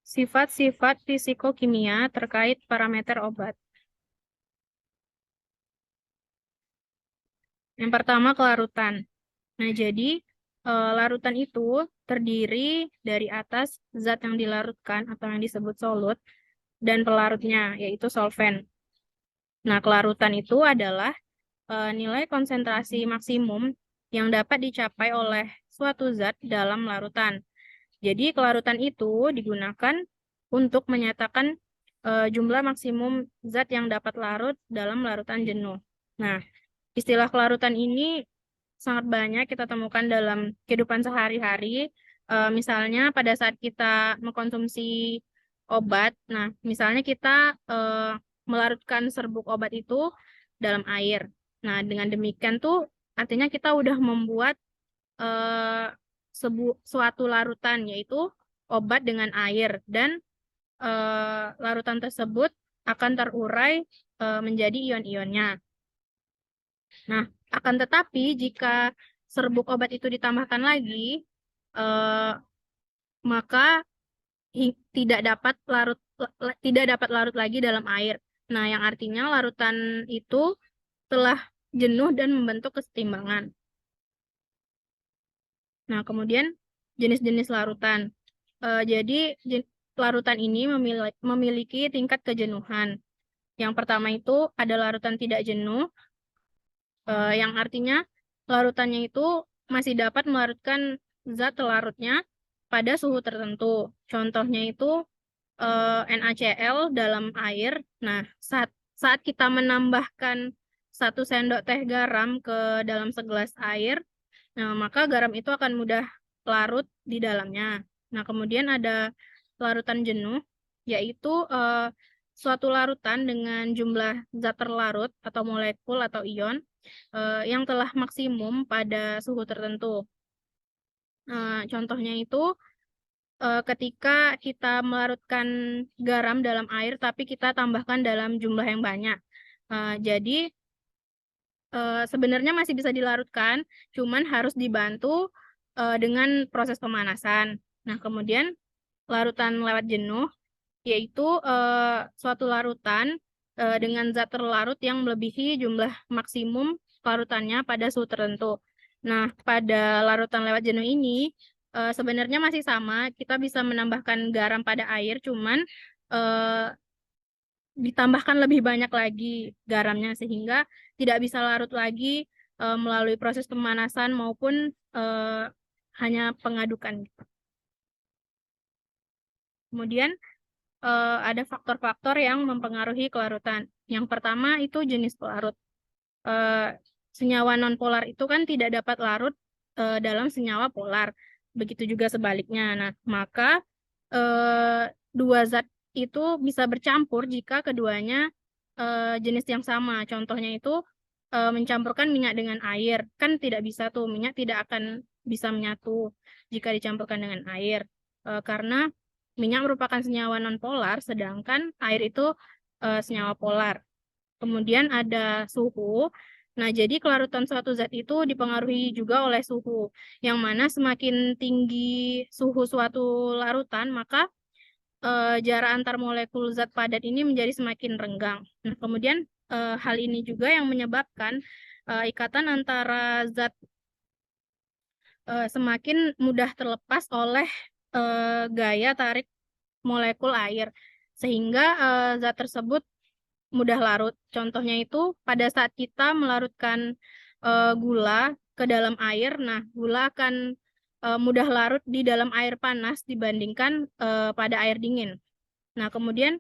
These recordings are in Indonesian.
Sifat-sifat fisikokimia terkait parameter obat. Yang pertama, kelarutan. Nah, jadi larutan itu terdiri dari atas zat yang dilarutkan atau yang disebut solut dan pelarutnya, yaitu solvent. Nah, kelarutan itu adalah nilai konsentrasi maksimum yang dapat dicapai oleh suatu zat dalam larutan. Jadi, kelarutan itu digunakan untuk menyatakan jumlah maksimum zat yang dapat larut dalam larutan jenuh. Nah, istilah kelarutan ini sangat banyak kita temukan dalam kehidupan sehari-hari. Misalnya pada saat kita mengkonsumsi obat, nah misalnya kita melarutkan serbuk obat itu dalam air. Nah, dengan demikian tuh artinya kita udah membuat eh, suatu larutan, yaitu obat dengan air, dan larutan tersebut akan terurai menjadi ion-ionnya. Nah, akan tetapi jika serbuk obat itu ditambahkan lagi, eh, maka tidak dapat larut lagi dalam air. Nah, yang artinya larutan itu telah jenuh dan membentuk kesetimbangan. Nah, kemudian jenis-jenis larutan. Jadi larutan ini memiliki tingkat kejenuhan. Yang pertama itu ada larutan tidak jenuh, yang artinya larutannya itu masih dapat melarutkan zat larutnya pada suhu tertentu. Contohnya itu NaCl dalam air. Nah, saat saat kita menambahkan 1 sendok teh garam ke dalam segelas air, nah, maka garam itu akan mudah larut di dalamnya. Nah, kemudian ada larutan jenuh, yaitu suatu larutan dengan jumlah zat terlarut atau molekul atau ion yang telah maksimum pada suhu tertentu. Contohnya itu ketika kita melarutkan garam dalam air, tapi kita tambahkan dalam jumlah yang banyak. Jadi sebenarnya masih bisa dilarutkan, cuman harus dibantu dengan proses pemanasan. Nah, kemudian larutan lewat jenuh, yaitu suatu larutan dengan zat terlarut yang melebihi jumlah maksimum larutannya pada suhu tertentu. Nah, pada larutan lewat jenuh ini sebenarnya masih sama, kita bisa menambahkan garam pada air, cuman eh, ditambahkan lebih banyak lagi garamnya sehingga tidak bisa larut lagi melalui proses pemanasan maupun hanya pengadukan. Kemudian ada faktor-faktor yang mempengaruhi kelarutan. Yang pertama itu jenis pelarut. Eh, Senyawa nonpolar itu kan tidak dapat larut dalam senyawa polar. Begitu juga sebaliknya. Nah, maka dua zat itu bisa bercampur jika keduanya jenis yang sama. Contohnya itu mencampurkan minyak dengan air. Kan tidak bisa tuh, minyak tidak akan bisa menyatu jika dicampurkan dengan air. Karena minyak merupakan senyawa nonpolar, sedangkan air itu senyawa polar. Kemudian ada suhu. Nah, jadi kelarutan suatu zat itu dipengaruhi juga oleh suhu. Yang mana semakin tinggi suhu suatu larutan, maka jarak antar molekul zat padat ini menjadi semakin renggang. Nah, kemudian hal ini juga yang menyebabkan ikatan antara zat semakin mudah terlepas oleh gaya tarik molekul air, sehingga zat tersebut mudah larut. Contohnya itu pada saat kita melarutkan gula ke dalam air, nah gula akan mudah larut di dalam air panas dibandingkan pada air dingin. Nah, kemudian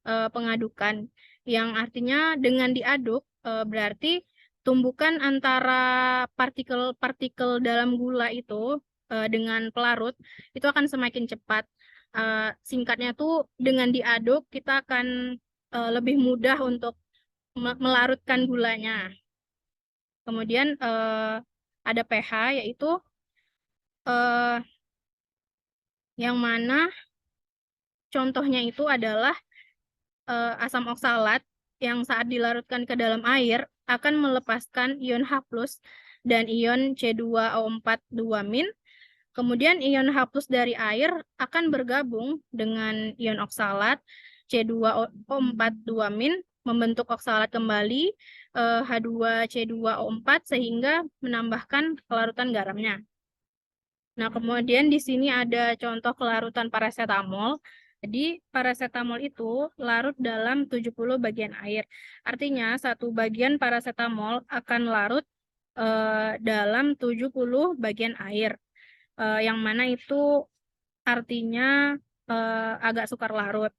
pengadukan, yang artinya dengan diaduk berarti tumbukan antara partikel-partikel dalam gula itu dengan pelarut itu akan semakin cepat. Singkatnya tuh dengan diaduk kita akan lebih mudah untuk melarutkan gulanya. Kemudian ada pH, yaitu eh, yang mana contohnya itu adalah asam oksalat yang saat dilarutkan ke dalam air akan melepaskan ion H+ dan ion C2O4 2-. Kemudian ion H+ dari air akan bergabung dengan ion oksalat C2O4 2- membentuk oksalat kembali H2C2O4 sehingga menambahkan kelarutan garamnya. Nah, kemudian di sini ada contoh kelarutan paracetamol. Jadi, paracetamol itu larut dalam 70 bagian air. Artinya, satu bagian paracetamol akan larut dalam 70 bagian air. Yang mana itu artinya agak sukar larut.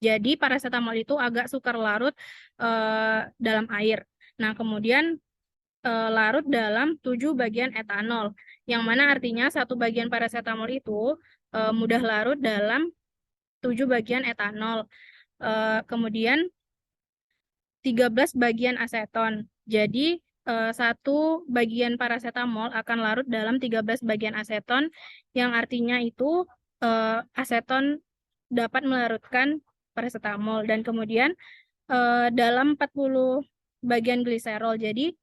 Jadi, paracetamol itu agak sukar larut dalam air. Nah, kemudian larut dalam 7 bagian etanol, yang mana artinya satu bagian paracetamol itu mudah larut dalam 7 bagian etanol. Kemudian 13 bagian aseton. Jadi satu bagian paracetamol akan larut dalam 13 bagian aseton, yang artinya itu aseton dapat melarutkan paracetamol. Dan kemudian dalam 40 bagian gliserol. Jadi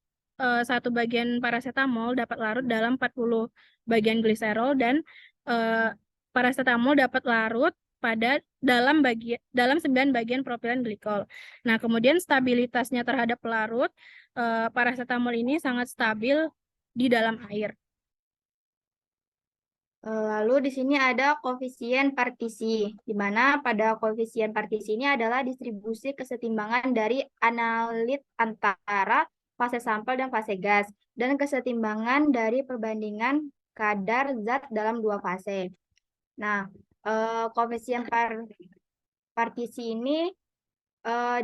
satu bagian paracetamol dapat larut dalam 40 bagian gliserol, dan eh, paracetamol dapat larut pada dalam 9 bagian propilen glikol. Nah, kemudian stabilitasnya terhadap pelarut paracetamol ini sangat stabil di dalam air. Lalu di sini ada koefisien partisi, di mana pada koefisien partisi ini adalah distribusi kesetimbangan dari analit antara fase sampel dan fase gas, dan kesetimbangan dari perbandingan kadar zat dalam dua fase. Nah, koefisien partisi ini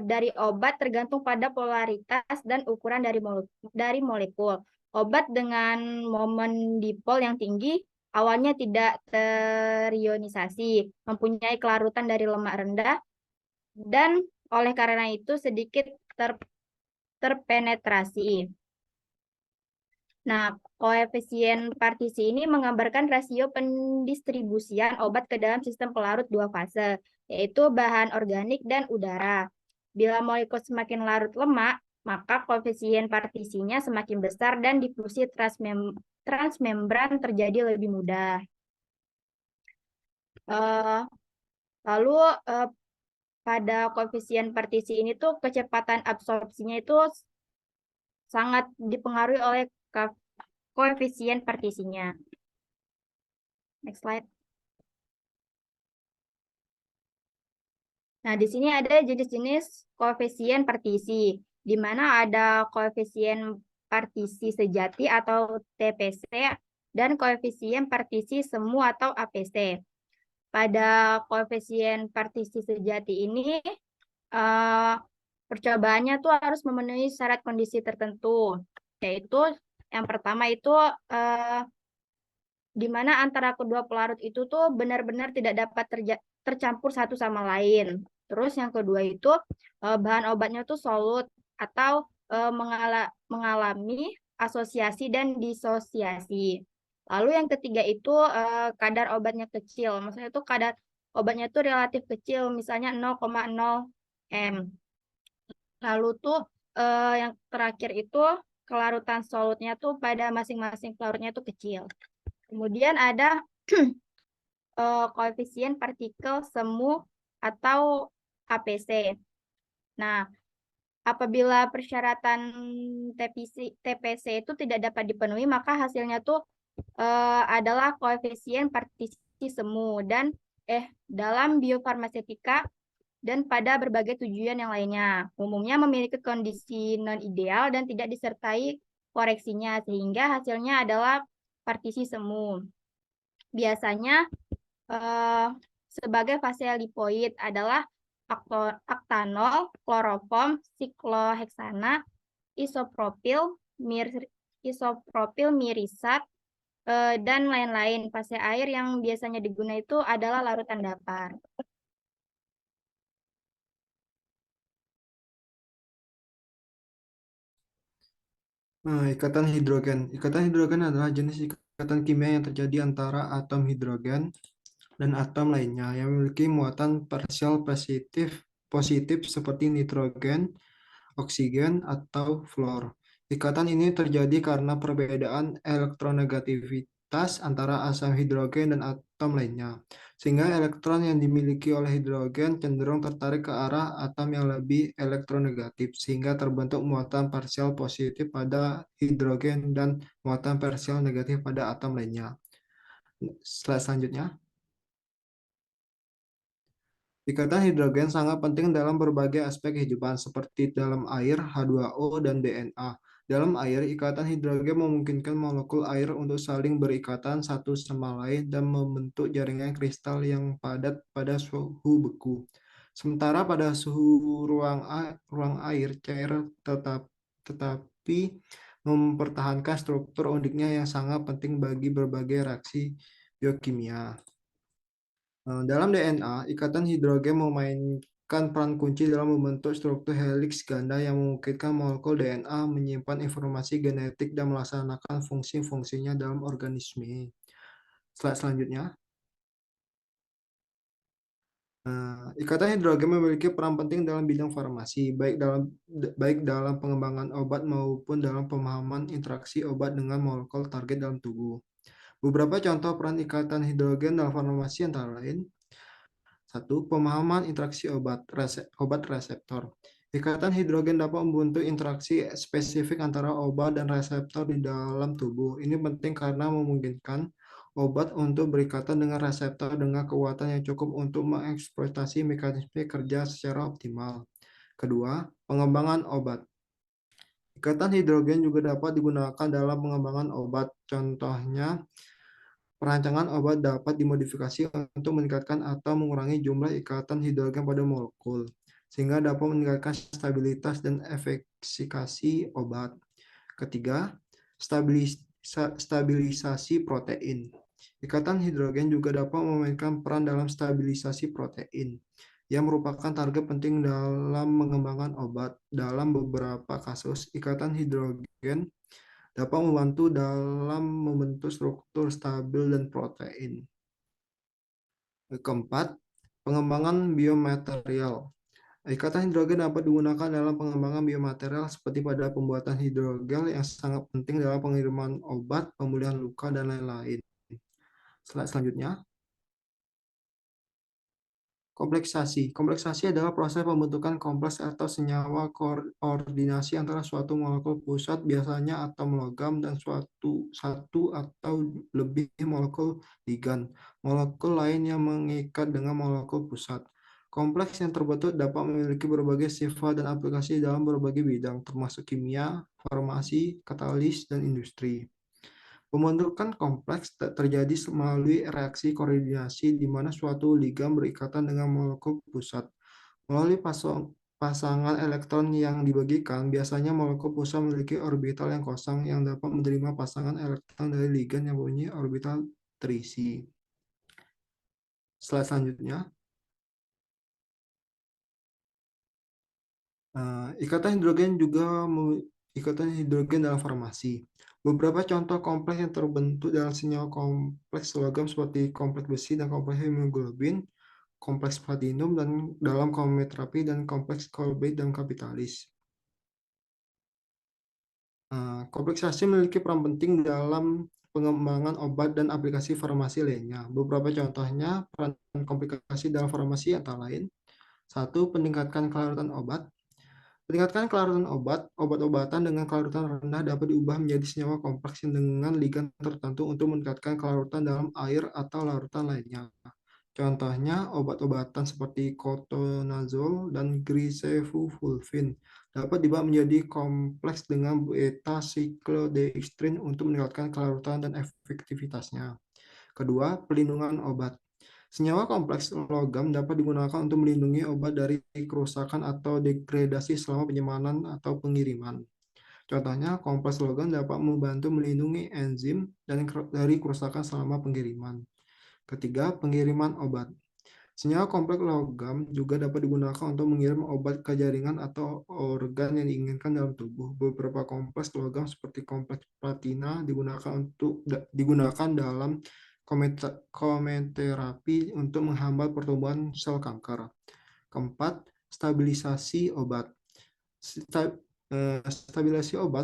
dari obat tergantung pada polaritas dan ukuran dari molekul. Obat dengan momen dipol yang tinggi awalnya tidak terionisasi, mempunyai kelarutan dari lemak rendah, dan oleh karena itu sedikit terpenetrasi. Nah, koefisien partisi ini menggambarkan rasio pendistribusian obat ke dalam sistem pelarut dua fase, yaitu bahan organik dan udara. Bila molekul semakin larut lemak, maka koefisien partisinya semakin besar dan difusi transmembran terjadi lebih mudah. Lalu pada koefisien partisi ini tuh kecepatan absorpsinya itu sangat dipengaruhi oleh koefisien partisinya. Next slide. Nah, di sini ada jenis-jenis koefisien partisi, di mana ada koefisien partisi sejati atau TPC dan koefisien partisi semu atau APC. Pada koefisien partisi sejati ini, percobaannya tuh harus memenuhi syarat kondisi tertentu, yaitu yang pertama itu di mana antara kedua pelarut itu tuh benar-benar tidak dapat tercampur satu sama lain. Terus yang kedua itu bahan obatnya tuh solut atau mengalami asosiasi dan disosiasi. Lalu yang ketiga itu kadar obatnya kecil. Maksudnya itu kadar obatnya tuh relatif kecil, misalnya 0,0 m. Lalu tuh yang terakhir itu kelarutan solutnya tuh pada masing-masing pelarutnya tuh kecil. Kemudian ada koefisien partikel semu atau APC. Nah, apabila persyaratan TPC itu tidak dapat dipenuhi, maka hasilnya tuh adalah koefisien partisi semu dan dalam biofarmasetika dan pada berbagai tujuan yang lainnya. Umumnya memiliki kondisi non-ideal dan tidak disertai koreksinya, sehingga hasilnya adalah partisi semu. Biasanya sebagai fase lipoid adalah aktanol, kloroform, sikloheksana, isopropil mirisat, dan lain-lain. Fase air yang biasanya digunakan itu adalah larutan datar. Nah, ikatan hidrogen. Ikatan hidrogen adalah jenis ikatan kimia yang terjadi antara atom hidrogen dan atom lainnya yang memiliki muatan parsial positif seperti nitrogen, oksigen, atau fluor. Ikatan ini terjadi karena perbedaan stabilitas antara asam hidrogen dan atom lainnya, sehingga elektron yang dimiliki oleh hidrogen cenderung tertarik ke arah atom yang lebih elektronegatif, sehingga terbentuk muatan parsial positif pada hidrogen dan muatan parsial negatif pada atom lainnya. Slide selanjutnya. Ikatan hidrogen sangat penting dalam berbagai aspek kehidupan, seperti dalam air, H2O, dan DNA. Dalam air, ikatan hidrogen memungkinkan molekul air untuk saling berikatan satu sama lain dan membentuk jaringan kristal yang padat pada suhu beku. Sementara pada suhu ruang air, cair tetapi mempertahankan struktur uniknya yang sangat penting bagi berbagai reaksi biokimia. Dalam DNA, ikatan hidrogen memainkan peran kunci dalam membentuk struktur heliks ganda yang memungkinkan molekul DNA menyimpan informasi genetik dan melaksanakan fungsi-fungsinya dalam organisme. Slide selanjutnya. Ikatan hidrogen memiliki peran penting dalam bidang farmasi, baik dalam pengembangan obat maupun dalam pemahaman interaksi obat dengan molekul target dalam tubuh. Beberapa contoh peran ikatan hidrogen dalam farmasi antara lain: 1. Pemahaman interaksi obat reseptor. Ikatan hidrogen dapat membentuk interaksi spesifik antara obat dan reseptor di dalam tubuh. Ini penting karena memungkinkan obat untuk berikatan dengan reseptor dengan kekuatan yang cukup untuk mengeksploitasi mekanisme kerja secara optimal. Kedua, pengembangan obat. Ikatan hidrogen juga dapat digunakan dalam pengembangan obat. Contohnya, perancangan obat dapat dimodifikasi untuk meningkatkan atau mengurangi jumlah ikatan hidrogen pada molekul, sehingga dapat meningkatkan stabilitas dan efikasi obat. Ketiga, stabilisasi protein. Ikatan hidrogen juga dapat memainkan peran dalam stabilisasi protein, yang merupakan target penting dalam mengembangkan obat. Dalam beberapa kasus, ikatan hidrogen dapat membantu dalam membentuk struktur stabil dan protein. Keempat, pengembangan biomaterial. Ikatan hidrogen dapat digunakan dalam pengembangan biomaterial seperti pada pembuatan hidrogel yang sangat penting dalam pengiriman obat, pemulihan luka, dan lain-lain. Slide selanjutnya. Kompleksasi. Kompleksasi adalah proses pembentukan kompleks atau senyawa koordinasi antara suatu molekul pusat, biasanya atom logam, dan satu atau lebih molekul ligan, molekul lain yang mengikat dengan molekul pusat. Kompleks yang terbentuk dapat memiliki berbagai sifat dan aplikasi dalam berbagai bidang, termasuk kimia, farmasi, katalis, dan industri. Pembentukan kompleks terjadi melalui reaksi koordinasi di mana suatu ligan berikatan dengan molekul pusat. Melalui pasangan elektron yang dibagikan, biasanya molekul pusat memiliki orbital yang kosong yang dapat menerima pasangan elektron dari ligan yang mempunyai orbital terisi. Slide selanjutnya. Ikatan hidrogen dalam farmasi. Beberapa contoh kompleks yang terbentuk dalam senyawa kompleks logam seperti kompleks besi dan kompleks hemoglobin, kompleks platinum dan dalam kromaterapi, dan kompleks cobalt dan kapitalis. Kompleksasi memiliki peran penting dalam pengembangan obat dan aplikasi farmasi lainnya. Beberapa contohnya peran komplikasi dalam farmasi antara lain: 1. Peningkatan kelarutan obat. Peningkatan kelarutan obat-obatan dengan kelarutan rendah dapat diubah menjadi senyawa kompleks dengan ligan tertentu untuk meningkatkan kelarutan dalam air atau larutan lainnya. Contohnya, obat-obatan seperti cotonazole dan grisefulvin dapat diubah menjadi kompleks dengan beta-cyclodextrin untuk meningkatkan kelarutan dan efektivitasnya. Kedua, pelindungan obat. Senyawa kompleks logam dapat digunakan untuk melindungi obat dari kerusakan atau degradasi selama penyimpanan atau pengiriman. Contohnya, kompleks logam dapat membantu melindungi enzim dari kerusakan selama pengiriman. Ketiga, pengiriman obat. Senyawa kompleks logam juga dapat digunakan untuk mengirim obat ke jaringan atau organ yang diinginkan dalam tubuh. Beberapa kompleks logam seperti kompleks platina digunakan dalam kemenoterapi untuk menghambat pertumbuhan sel kanker. Keempat, stabilisasi obat. Stabilisasi obat,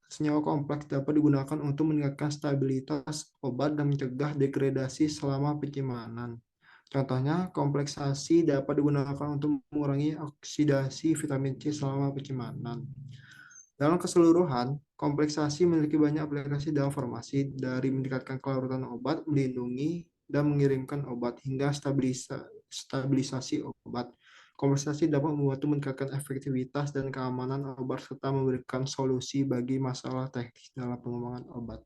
senyawa kompleks dapat digunakan untuk meningkatkan stabilitas obat dan mencegah degradasi selama penyimpanan. Contohnya, kompleksasi dapat digunakan untuk mengurangi oksidasi vitamin C selama penyimpanan. Dalam keseluruhan, kompleksasi memiliki banyak aplikasi dalam farmasi, dari meningkatkan kelarutan obat, melindungi, dan mengirimkan obat, hingga stabilisasi obat. Kompleksasi dapat membantu meningkatkan efektivitas dan keamanan obat serta memberikan solusi bagi masalah teknis dalam pengembangan obat.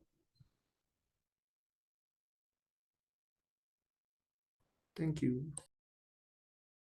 Thank you.